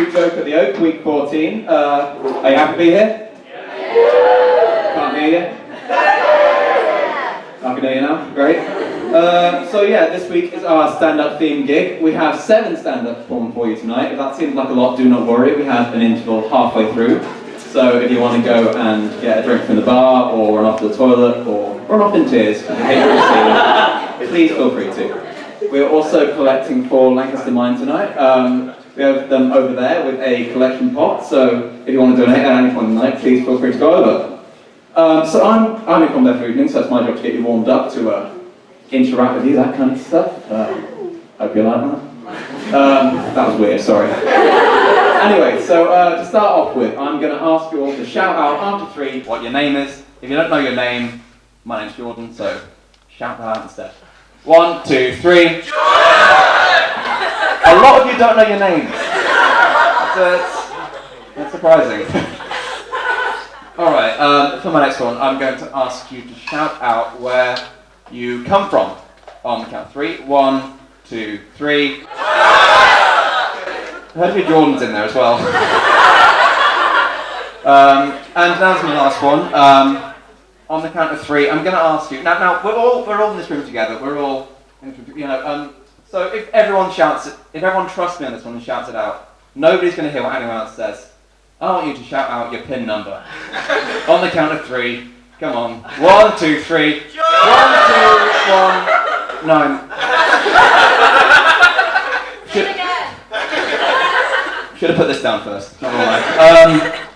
through Joke at the Oak, week 14. Are you happy to be here? Yeah. Can't hear you? I can hear you now, great. So yeah, this week is our stand-up theme gig. We have 7 stand-up performing for you tonight. If that seems like a lot, do not worry, we have an interval halfway through. So if you want to go and get a drink from the bar, or run off to the toilet, or run off in tears, because you hate what you see, please feel free to. We're also collecting for Lancaster Mine tonight. We have them over there with a collection pot, so if you want to donate at any point in the night, please feel free to go over. So I'm in Compère for evening, so it's my job to get you warmed up to interact with you, that kind of stuff. Hope you like that. That was weird, sorry. Anyway, so to start off with, I'm going to ask you all to shout out after 3 what your name is. If you don't know your name, my name's Jordan, so shout that out instead. 1, 2, 3. A lot of you don't know your names. That's surprising. Alright, for my next one, I'm going to ask you to shout out where you come from. On the count of 3. 1, 2, 3. I heard a few Jordans in there as well. And now's my last one. On the count of 3, I'm going to ask you. Now we're all in this room together. We're all, you know. So if everyone trusts me on this one and shouts it out, nobody's going to hear what anyone else says. I want you to shout out your PIN number. On the count of 3, come on. 1, 2, 3. 1, 2, 1, 9. Should have put this down first. Not gonna lie.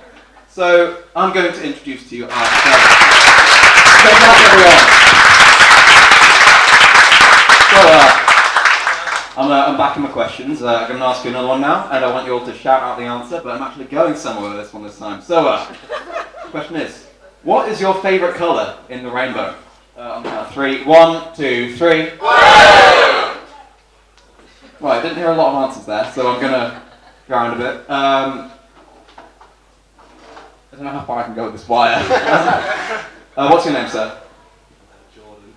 So I'm going to introduce to you our good luck, everyone. So I'm back in my questions. I'm going to ask you another one now, and I want you all to shout out the answer, but I'm actually going somewhere with this one this time. So the question is, what is your favourite colour in the rainbow? On the count of 3. 1, 2, 3. Right, I didn't hear a lot of answers there, so I'm going to go around a bit. I don't know how far I can go with this wire. What's your name, sir? Jordan.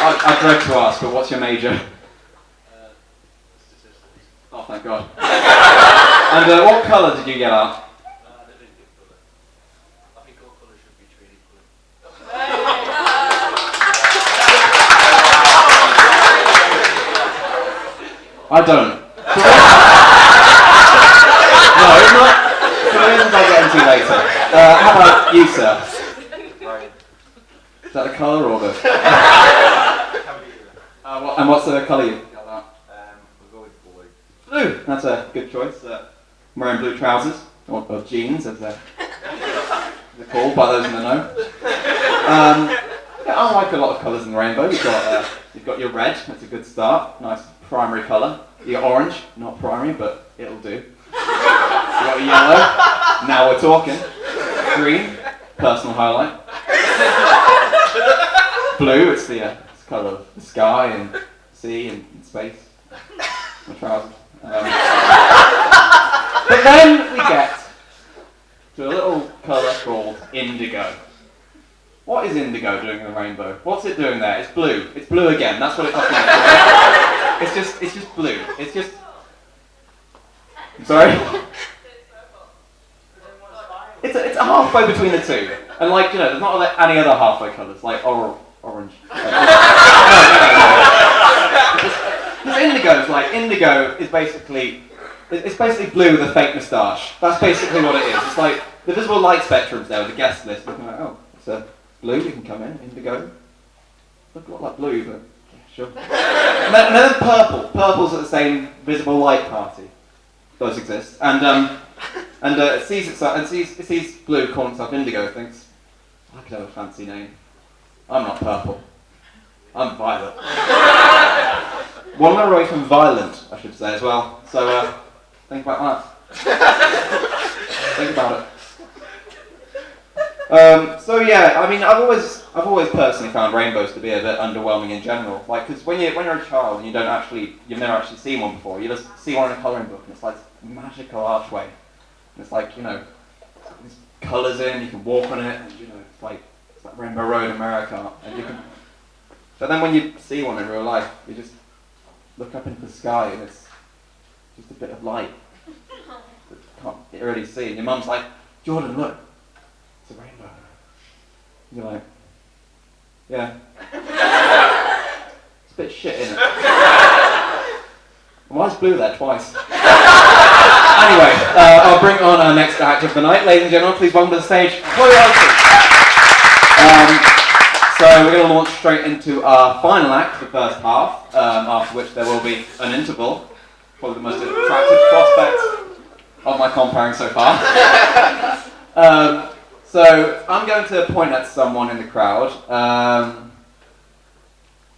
I dread to ask, but what's your major? Statistics. Oh, thank God. And what colour did you get out? I didn't get colour. I think all colours should be treated equally. I don't. No, not. Colours I'll get into later. How about you, sir? Right. Is that the colour or the... and what's the colour you got out? We'll go with blue. Blue. That's a good choice. I'm wearing blue trousers, or jeans, as they're called by those in the know. Yeah, I like a lot of colours in the rainbow. You've got your red. That's a good start. Nice primary colour. Your orange, not primary, but it'll do. You got your yellow. Now we're talking. Green, personal highlight. Blue, it's the colour of the sky and sea and space. My trousers. But then we get to a little colour called indigo. What is indigo doing in the rainbow? What's it doing there? It's blue. It's blue again. That's what it's fucking is. It's just blue. It's just... Sorry? It's a halfway between the two. And like, you know, there's not like any other halfway colours, like orange. Indigo is basically, it's basically blue with a fake moustache. That's basically what it is. It's like the visible light spectrum's there with the guest list. Looking like, oh, it's a blue, you can come in, indigo. Look a lot like blue, but yeah, sure. And then purple. Purple's at the same visible light party. Those exist. And it sees blue calling itself indigo, thinks, I could have a fancy name. I'm not purple. I'm violet. One letter away from violent, I should say as well. So think about that. Think about it. So yeah, I mean, I've always personally found rainbows to be a bit underwhelming in general. Like, because when you're a child and you've never actually seen one before, you just see one in a colouring book and it's like this magical archway. And it's like, you know, this colours in, you can walk on it, and it's like Rainbow Road in America, and you can. But then when you see one in real life, you just look up into the sky, and it's just a bit of light that you can't really see. And your mum's like, Jordan, look, it's a rainbow. And you're like, yeah. It's a bit shit, isn't it? Why is blue there twice? Anyway, I'll bring on our next act of the night. Ladies and gentlemen, please welcome to the stage, Chloe. So we're going to launch straight into our final act, the first half, after which there will be an interval, probably the most attractive prospect of my comparing so far. So I'm going to point at someone in the crowd.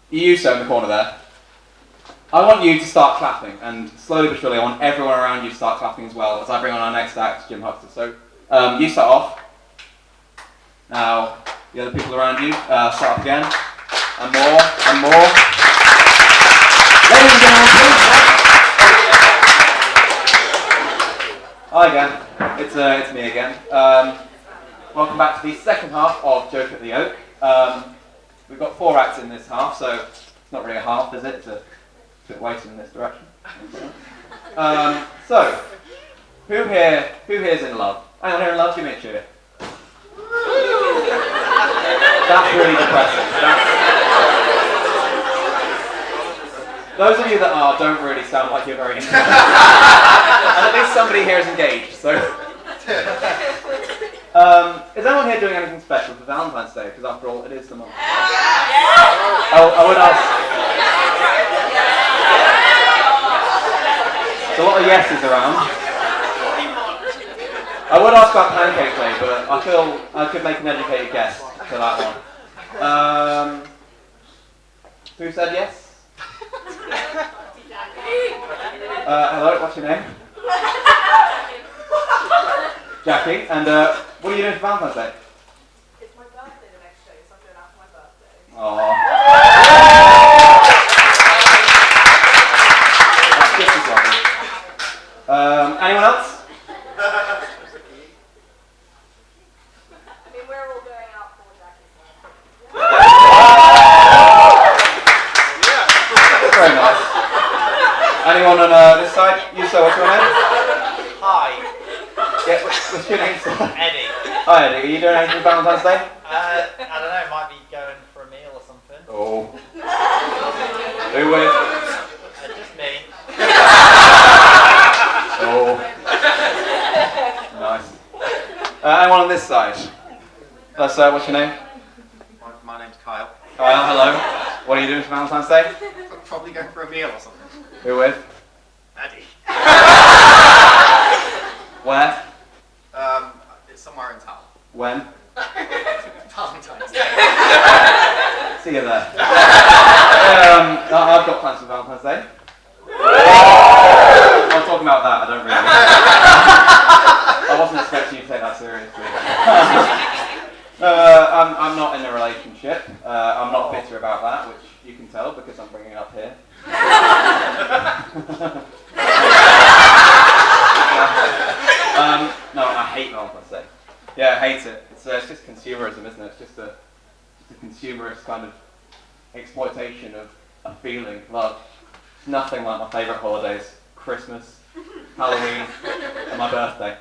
You, sir, in the corner there. I want you to start clapping, and slowly but surely I want everyone around you to start clapping as well as I bring on our next act, Jim Huxter. So you start off. Now, the other people around you, start off again. And more, and more. Ladies and gentlemen, please. Hi again. It's me again. Welcome back to the second half of Joke at the Oak. We've got 4 acts in this half, so it's not really a half, is it? It's a bit weighted in this direction. So, who here's in love? Anyone here in love? Give me a cheer. That's really depressing. Those of you that are don't really sound like you're very into it. And at least somebody here is engaged, so. Is anyone here doing anything special for Valentine's Day? Because after all, it is the month. Oh, I would ask. There's a lot of yeses around. I would ask about Pancake Day, but I feel I could make an educated guess for that one. Who said yes? Hello, what's your name? Jackie. And what are you doing for Valentine's Day? It's my birthday the next day, so I'm doing that for my birthday. Aww. That's just as lovely. Anyone else? I mean, we're all going out for Jackie's birthday. Very nice. Anyone on this side? You, sir, what's your name? Hi, Yeah, what's your name, sir? Eddie. Hi, Eddie. Are you doing anything for Valentine's Day? I don't know, might be going for a meal or something. Oh. Who with? Just me. Oh. Nice. Anyone on this side? Sir, what's your name? My name's Kyle. Kyle, hello. What are you doing for Valentine's Day? Probably going for a meal or something. Who with? Eddie. Where? It's somewhere in town. When? Valentine's Day. See you there. I've got plans for Valentine's Day. I'm talking about that, I don't really. I wasn't expecting you to take that seriously. I'm not in a relationship. I'm not bitter about that, which you can tell because I'm bringing it up here. No, I hate Valentine's Day. Yeah, I hate it. It's just consumerism, isn't it? It's just a consumerist kind of exploitation of a feeling, love. It's nothing like my favourite holidays: Christmas, Halloween, and my birthday.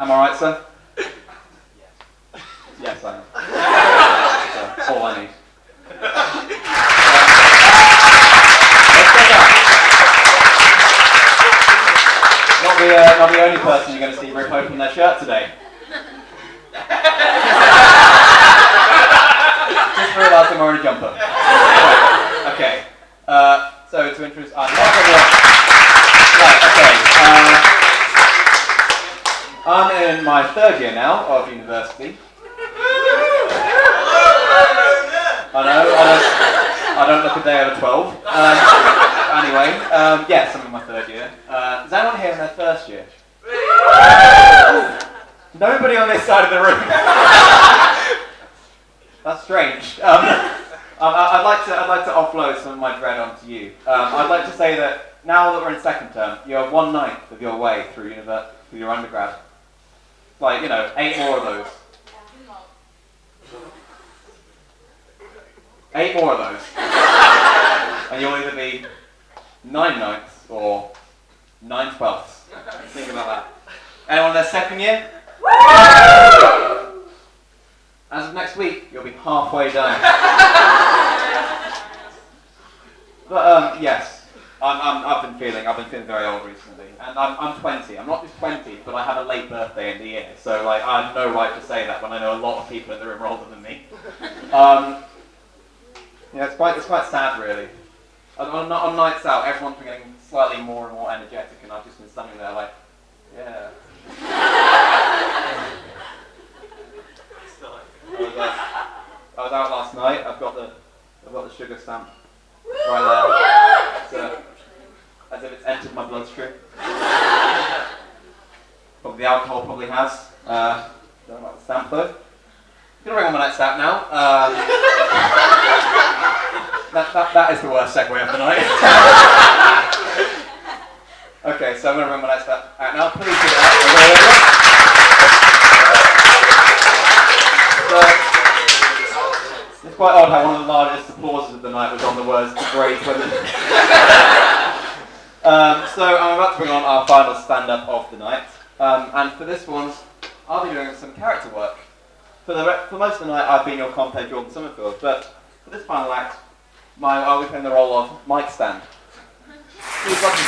Am I right, sir? Yes, I am. That's all I need. Not the only person you're going to see rip open their shirt today. Just realised I'm wearing a jumper. Okay. So to introduce our next right, okay. I'm in my 3rd year now of university. I don't look a day over 12. Anyway, yes, I'm in my 3rd year. Is anyone here in their 1st year? Nobody on this side of the room. That's strange. I'd like to offload some of my dread onto you. I'd like to say that now that we're in second term, you have 1/9 of your way through through your undergrad. Like, 8 more of those. 8 more of those. And you'll either be 9/9 or 9/12. Think about that. Anyone in their second year? As of next week, you'll be halfway done. But yes, I've been feeling very old recently, and I'm 20. I'm not just 20, but I have a late birthday in the year, so like I have no right to say that when I know a lot of people in the room are older than me. Yeah, it's quite sad really. On nights out, everyone's been getting slightly more and more energetic, and I've just been standing there like, yeah. I was out last night. I've got the sugar stamp right there. So, as if it's entered my bloodstream. Probably the alcohol probably has. Don't like the stamp though. I'm gonna bring on my next out now. That is the worst segue of the night. Okay, so I'm gonna bring my next out now. Please give it up. It's quite odd how one of the largest applauses of the night was on the words "great women." So I'm about to bring on our final stand-up of the night, and for this one, I'll be doing some character work. For most of the night, I've been your Compère Jordan Summerfield, but for this final act, I'll be playing the role of mic stand. Please welcome.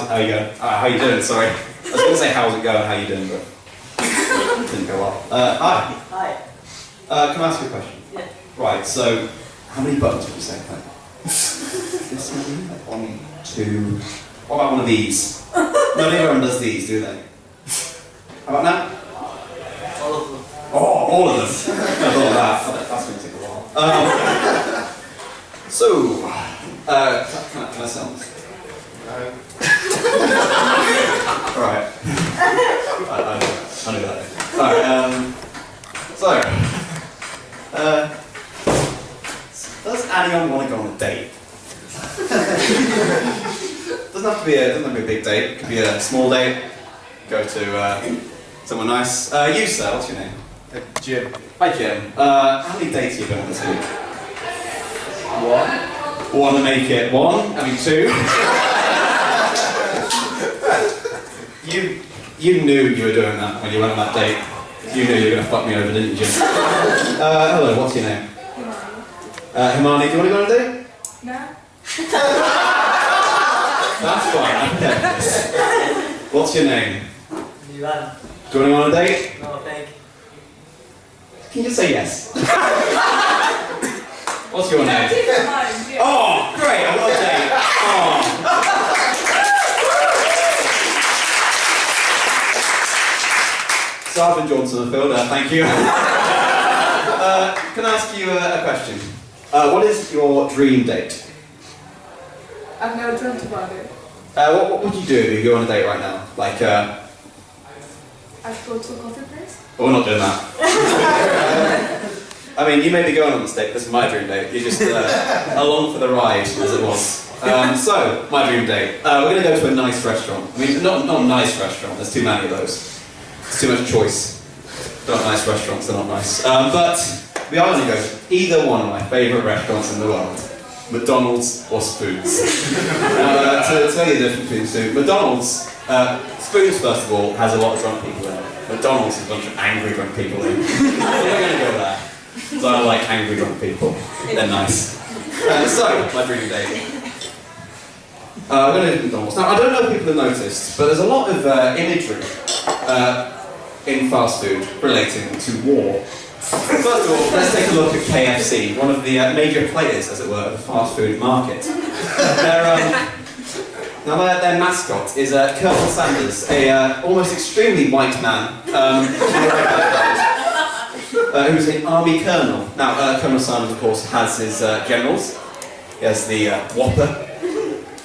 How you going? How you doing? Sorry. I was going to say how's it going, how you doing, but it didn't go well. Hi. Hi. Can I ask you a question? Yeah. Right, so how many buttons would you say? Like, this many? Like 1, 2... What about one of these? No, everyone does these, do they? How about now? All of them. Oh, all of them. I thought of that. That's going to take a while. Can I sound this? Right. I knew that. Alright, does anyone want to go on a date? Doesn't have to be a big date. It could be a small date. Go to somewhere nice. You, sir, what's your name? Jim. Hi, Jim. How many dates have you been on this week? One to make it 1. I mean 2. You knew you were doing that when you went on that date. You knew you were going to fuck me over, didn't you, Jim? Hello, what's your name? Himani, do you want to go on a date? No. That's fine, okay. What's your name? Ivan. Do you want to go on a date? No, thank you. Can you just say yes? What's your name? Oh, great, I got a date. Oh. So I've been Jordan Summerfield, thank you. Can I ask you a question? What is your dream date? I've never dreamt about it. What would you do if you go on a date right now? Like, I'd go to a coffee place. oh, we're not doing that. I mean, you may be going on this date, this is my dream date. You're just along for the ride, as it was. So, my dream date. We're going to go to a nice restaurant. I mean, not a nice restaurant, there's too many of those. It's too much choice. Not nice restaurants, they're not nice. But we are going to go to either one of my favourite restaurants in the world. McDonald's or Spoons. To tell you the difference between the two, McDonald's, Spoons first of all, has a lot of drunk people in it. McDonald's is a bunch of angry drunk people in it. We're going to go there. So I like angry drunk people. They're nice. So, my dream date. We're going to do McDonald's. Now, I don't know if people have noticed, but there's a lot of imagery in fast food relating to war. First of all, let's take a look at KFC, one of the major players, as it were, of the fast food market. Their mascot is Colonel Sanders, a almost extremely white man, who's an army colonel. Now, Colonel Sanders, of course, has his generals. He has the Whopper,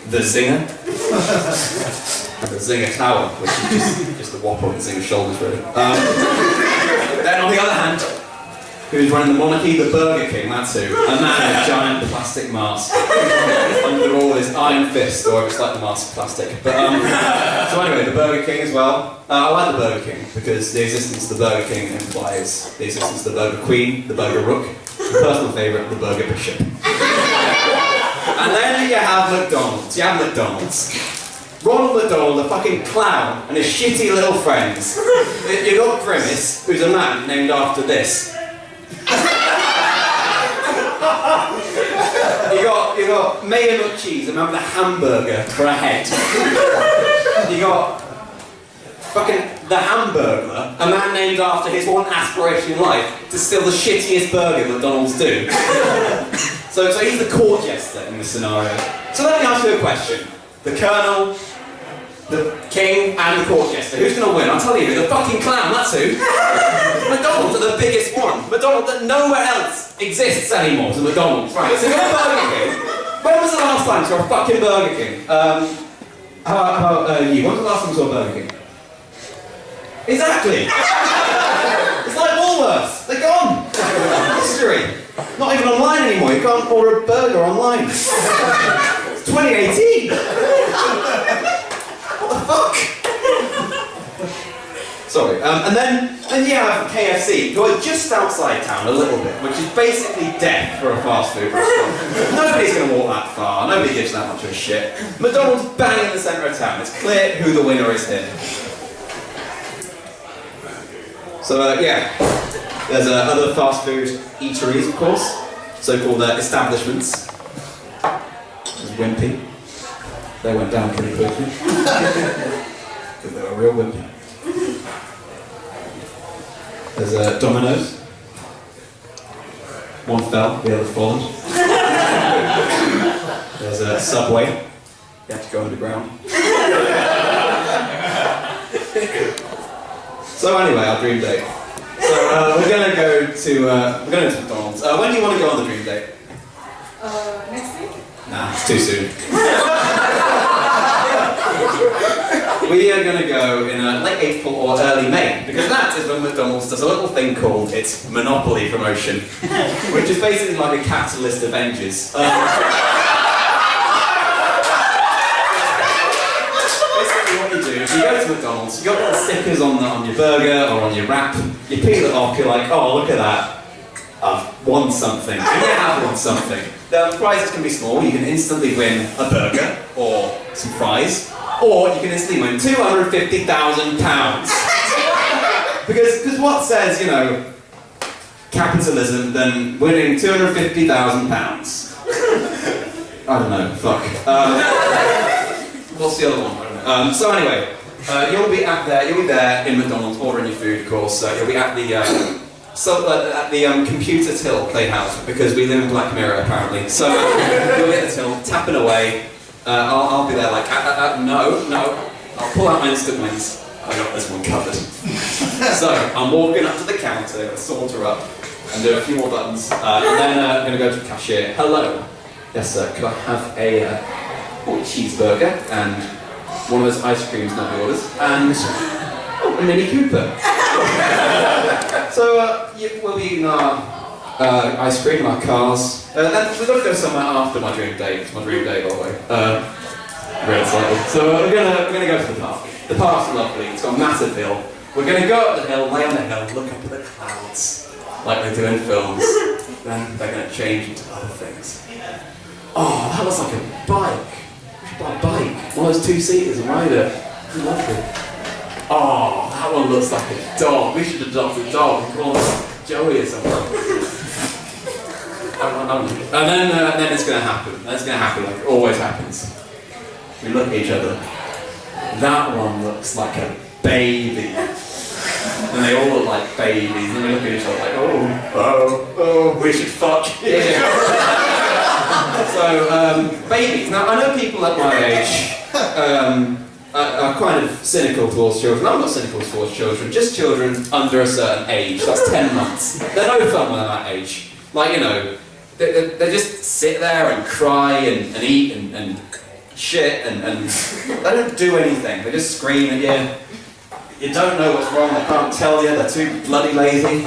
the Zinger, and the Zinger Tower, which is just the Whopper on the Zinger shoulders, really. Then, on the other hand, Who's running the monarchy? The Burger King, that's who. A man in a giant plastic mask. Under all his iron fist, or it's like the mask of plastic. But, so anyway, the Burger King as well. I like the Burger King because the existence of the Burger King implies the existence of the Burger Queen, the Burger Rook, personal favourite, the Burger Bishop. And then you have McDonald's. You have McDonald's. Ronald McDonald, the fucking clown, and his shitty little friends. You got Grimace, who's a man named after this. You got Mayo McCheese, a man with a hamburger for a head. You got fucking the Hamburglar, a man named after his one aspiration in life to steal the shittiest burger McDonald's do. So he's the court jester in this scenario. So let me ask you a question. The Colonel, the King, and the court jester. Who's going to win? I'll tell you, the fucking clown, that's who. McDonald's are the biggest one. McDonald's that nowhere else exists anymore is a McDonald's. Right, so you've got a Burger King. When was the last time you saw a fucking Burger King? How about you? When was the last time you saw a Burger King? Exactly! It's like Woolworths, they're gone! History. Not even online anymore, you can't order a burger online. It's 2018! What the fuck? Sorry, and then you have KFC, who are just outside town a little bit, which is basically death for a fast food restaurant. Nobody's going to walk that far, nobody gives that much of a shit. McDonald's bang in the centre of town, it's clear who the winner is here. So yeah, there's other fast food eateries, of course, so-called establishments. There's Wimpy. They went down pretty quickly. Because they were real wimpy. There's Domino's. One fell, the other followed. There's Subway. You have to go underground. So anyway, our dream date. So we're gonna go to McDonald's. When do you want to go on the dream date? Next week? Nah, it's too soon. We are going to go in late April or early May, because that is when McDonald's does a little thing called its Monopoly promotion, which is basically like a capitalist Avengers. Basically what you do is you go to McDonald's, you got little stickers on your burger or on your wrap, you peel it off, you're like, oh look at that, I've won something, and you have won something. The prizes can be small, you can instantly win a burger or some fries, or you can instantly win £250,000. Because what says, you know, capitalism than winning £250,000? I don't know, fuck. What's the other one? I don't know. So anyway, you'll be there in McDonald's ordering your food, of course. You'll be at the computer till they have, because we live in Black Mirror apparently. So you'll be at the till, tapping away. I'll be there like, no, I'll pull out my instant wins. I got this one covered. So I'm walking up to the counter, going to saunter up and do a few more buttons, and then I'm going to go to the cashier. Hello. Yes sir, could I have a cheeseburger and one of those ice creams nobody orders, and a Mini Cooper. So we'll be eating our ice cream in our cars. Then we've got to go somewhere after my dream date. It's my dream date, by the way. Real excited. So we're gonna go to the park. The park's lovely. It's got a massive hill. We're gonna go up the hill, lay on the hill, look up at the clouds, like they do in films. Then they're gonna change into other things. Oh, that looks like a bike. We should buy a bike. One of those two-seaters and ride it. Lovely. Oh, that one looks like a dog. We should adopt a dog and call it Joey or something. And then it's going to happen. That's going to happen like it always happens. We look at each other. That one looks like a baby. And they all look like babies. And we look at each other like, oh, we should fuck. Yeah. So, babies. Now, I know people at my age are kind of cynical towards children. I'm not cynical towards children, just children under a certain age. That's 10 months. They're no fun when they're that age. Like, you know, they just sit there and cry and eat and shit and they don't do anything. They just scream at you. You don't know what's wrong, they can't tell you, they're too bloody lazy.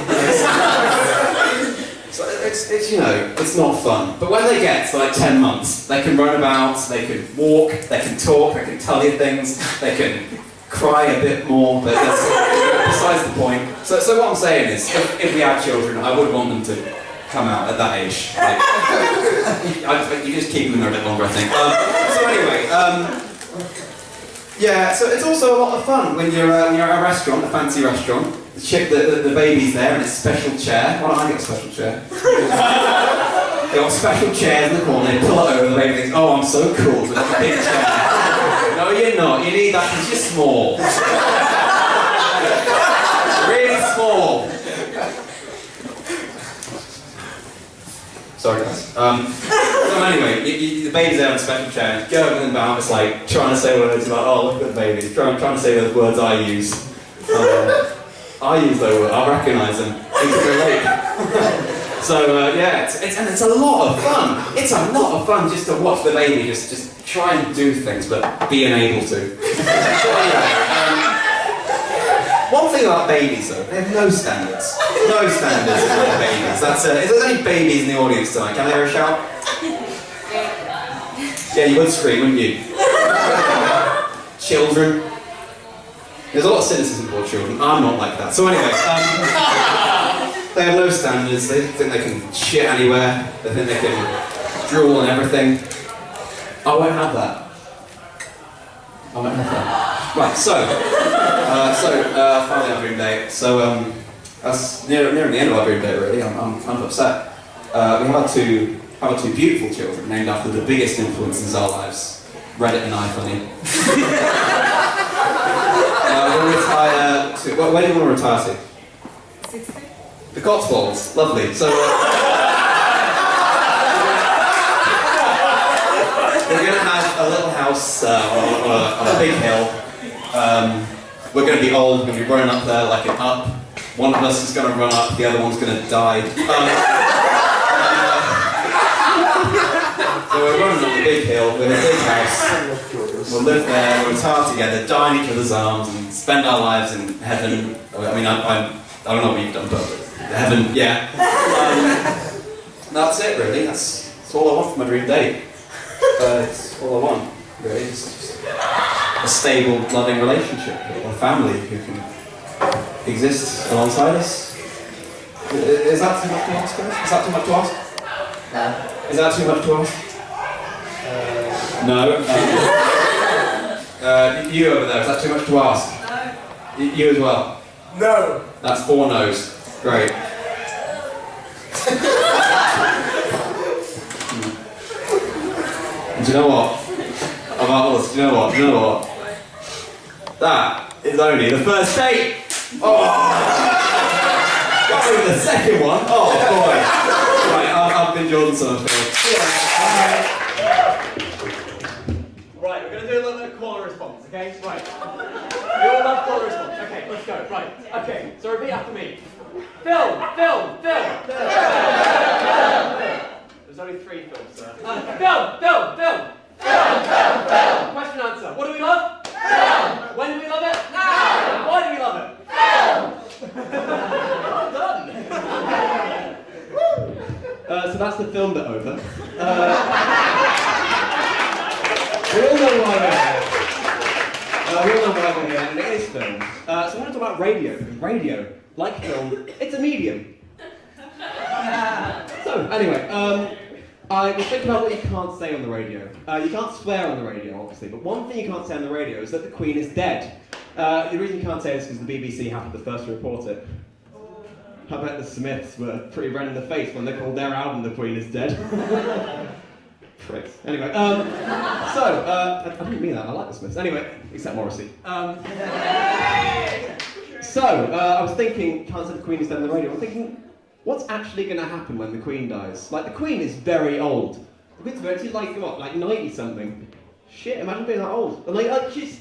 So it's you know, it's not fun. But when they get to like 10 months, they can run about, they can walk, they can talk, they can tell you things, they can cry a bit more, but that's besides the point. So what I'm saying is, if we had children, I would want them to come out at that age. Like, you just keep them there a bit longer, I think. So anyway, yeah, so it's also a lot of fun when you're at a restaurant, a fancy restaurant. The baby's there in its special chair. Why don't I get a special chair? They got special chairs in the corner, they pull it over, the baby thinks, oh, I'm so cool, with a big chair. No, you're not, you need that because you're small. Really small. Sorry guys. So anyway, the baby's there in a special chair, going about, it's like trying to say words like, oh look at the baby, trying to say those words I use. I use those words, I recognise them. So yeah, it's a lot of fun. It's a lot of fun just to watch the baby just try and do things, but being able to. So anyway, one thing about babies though, they have no standards. No standards about babies. That's if there's any babies in the audience tonight, can I hear a shout? Yeah, you would scream, wouldn't you? Children. There's a lot of cynicism toward children. I'm not like that. So anyway, they have no standards. They think they can shit anywhere. They think they can drool and everything. I won't have that. I won't have that. Right. So finally our dream day. So that's nearing the end of our dream day. Really, I'm upset. We have our two beautiful children named after the biggest influences in our lives, Reddit and iFunny. We'll retire to, where do you want to retire to? 60. The Cotswolds, lovely. So we're going to have a little house on a big hill. We're going to be old, we're going to be running up there like an up. One of us is going to run up, the other one's going to die. So we're running up the big hill with a big house. We'll live there, we'll retire together, die in each other's arms, and spend our lives in heaven. I mean, I don't know what you've done, but heaven, yeah. That's it, really. That's all I want for my dream date. It's all I want, really. It's just a stable, loving relationship, a family who can exist alongside us. Is that too much to ask, guys? Is that too much to ask? No. Is that too much to ask? No. You over there, is that too much to ask? No. You as well? No. That's 4 no's. Great. Do you know what? About us, do you know what? That is only the first date! Oh! That's only the second one? Oh boy! Right, I've been Jordan Summerfield. Right, we're going to do a little bit of caller response, okay? Right. You all love caller response. Okay, let's go. Right. Okay, so repeat after me. Film! There's only 3 films, sir. Film! Question answer. What do we love? Film! When do we love it? Now! Why do we love it? Film! Well done! So that's the film bit over. We all know why we're here. And it is film. So I want to talk about radio, because radio, like film, it's a medium. So, anyway, I was thinking about what you can't say on the radio. You can't swear on the radio, obviously, but one thing you can't say on the radio is that the Queen is dead. The reason you can't say this is because the BBC happened the first to report it. I bet the Smiths were pretty red in the face when they called their album The Queen is Dead. Pricks. Anyway, I didn't mean that, I like the Smiths. Anyway, except Morrissey. I was thinking, can't say the Queen is dead on the radio. I'm thinking, what's actually going to happen when the Queen dies? Like, the Queen is very old. The Queen's she's like, what, like 90-something? Shit, imagine being that old. And like she's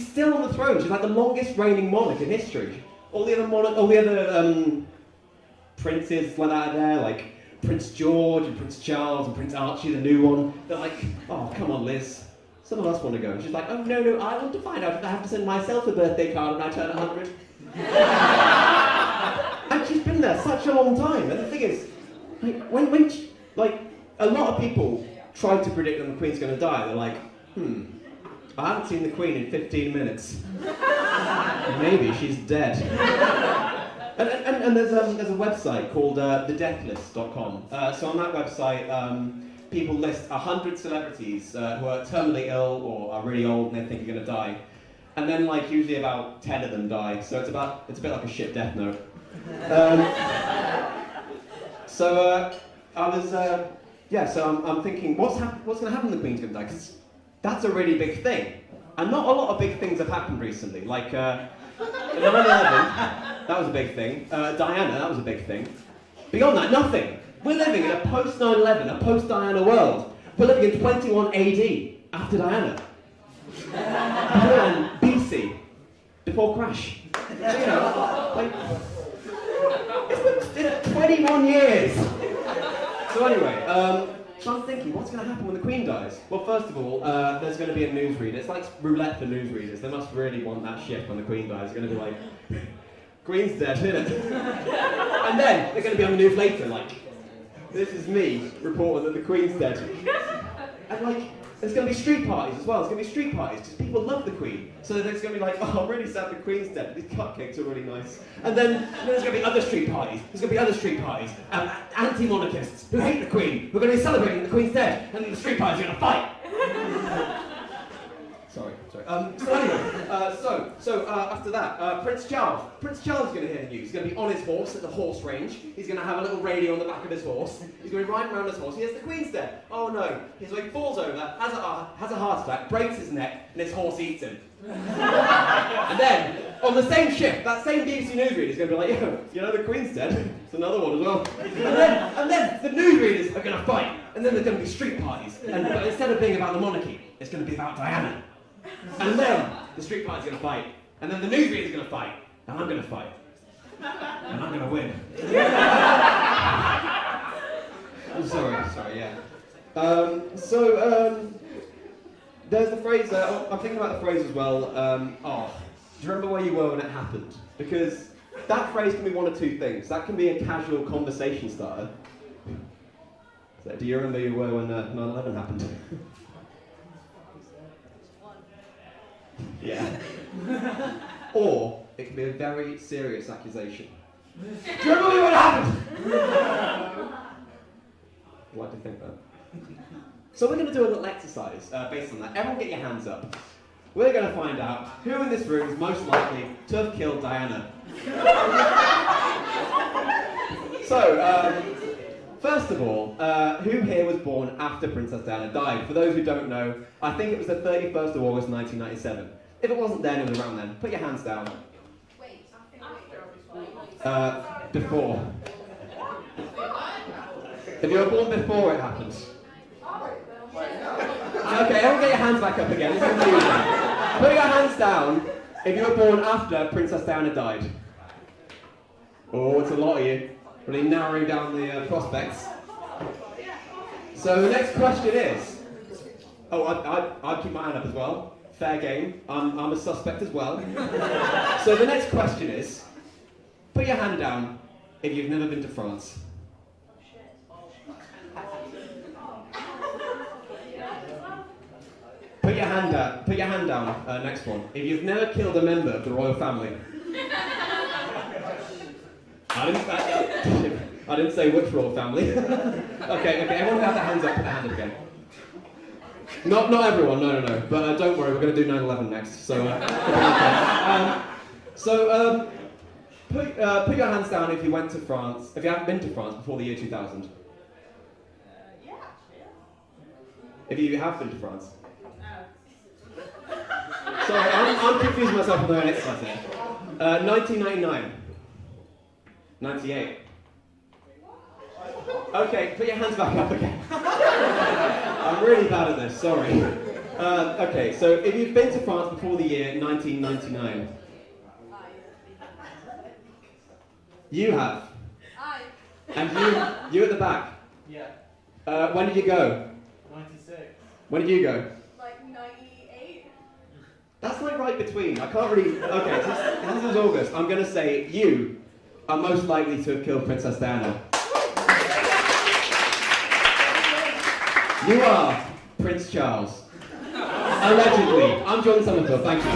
still on the throne. She's like the longest reigning monarch in history. All the other princes like that are there, like Prince George and Prince Charles and Prince Archie, the new one. They're like, oh, come on, Liz. Some of us want to go. And she's like, oh, no, I want to find out if I have to send myself a birthday card when I turn 100. And she's been there such a long time. And the thing is, Like, a lot of people try to predict when the Queen's going to die. They're like, I haven't seen the Queen in 15 minutes. Maybe she's dead. And there's a website called thedeathlist.com. So on that website, people list 100 celebrities who are terminally ill or are really old and they think are going to die. And then, like, usually about 10 of them die. So it's a bit like a shit death note. So I'm thinking, what's going to happen when the Queen's going to die? Because that's a really big thing. And not a lot of big things have happened recently. Like 9/11, that was a big thing. Diana, that was a big thing. Beyond that, nothing. We're living in a post 9/11, a post Diana world. We're living in 21 AD, after Diana. And BC, before crash. So, you know, like, it's 21 years. So anyway, so I'm thinking, what's going to happen when the Queen dies? Well, first of all, there's going to be a newsreader. It's like roulette for newsreaders. They must really want that shift when the Queen dies. It's going to be like, Queen's dead, isn't it? And then they're going to be on the news later, like, this is me reporting that the Queen's dead. And like, there's going to be street parties as well. There's going to be street parties because people love the Queen. So there's going to be like, oh, I'm really sad the Queen's dead. These cupcakes are really nice. And then there's going to be other street parties. There's going to be other street parties. Anti-monarchists who hate the Queen. We're going to be celebrating the Queen's dead. And then the street parties are going to fight. Sorry. So anyway, so after that, Prince Charles. Prince Charles is going to hear the news. He's going to be on his horse at the horse range. He's going to have a little radio on the back of his horse. He's going to be riding around his horse. He hears the Queen's dead. Oh no. So he falls over, has a heart attack, breaks his neck, and his horse eats him. And then, on the same shift, that same BBC newsreader is going to be like, yo, you know the Queen's dead? It's another one as well. And then the newsreaders are going to fight. And then there's going to be street parties. But instead of being about the monarchy, it's going to be about Diana. And then the street party's going to fight. And then the newsreader's going to fight. And I'm going to fight. And I'm going to win. I'm sorry, yeah. There's the phrase, I'm thinking about the phrase as well, do you remember where you were when it happened? Because that phrase can be one of two things. That can be a casual conversation starter. So, do you remember where you were when 9/11 happened? Yeah. Or it can be a very serious accusation. Do you remember what happened? I'd like to think that. So we're going to do a little exercise based on that. Everyone get your hands up. We're going to find out who in this room is most likely to have killed Diana. So, first of all, who here was born after Princess Diana died? For those who don't know, I think it was the 31st of August 1997. If it wasn't then, it was around then. Put your hands down. Before. If you were born before it happened. Okay, everyone get your hands back up again. It's confusing. Put your hands down if you were born after Princess Diana died. Oh, it's a lot of you. Really narrowing down the prospects. So the next question is... Oh, I'd keep my hand up as well. Fair game. I'm a suspect as well. So the next question is... Put your hand down if you've never been to France. Put your hand down, next one. If you've never killed a member of the royal family. I didn't say which royal family. okay, everyone have their hands up, put their hand up again. Not everyone, no. But don't worry, we're going to do 9/11 next, so... Put your hands down if you went to France, if you haven't been to France before the year 2000. Yeah. If you have been to France. Sorry, I'm confusing myself with my own exercise here. 1999. 98. Okay, put your hands back up again. I'm really bad at this, sorry. Okay, so if you've been to France before the year 1999. You have. And you at the back. Yeah. When did you go? 96. When did you go? Like 98. That's like right between. I can't really... Okay, this is August. I'm going to say you are most likely to have killed Princess Diana. You are Prince Charles. Allegedly. I'm John Summerfield, thank you.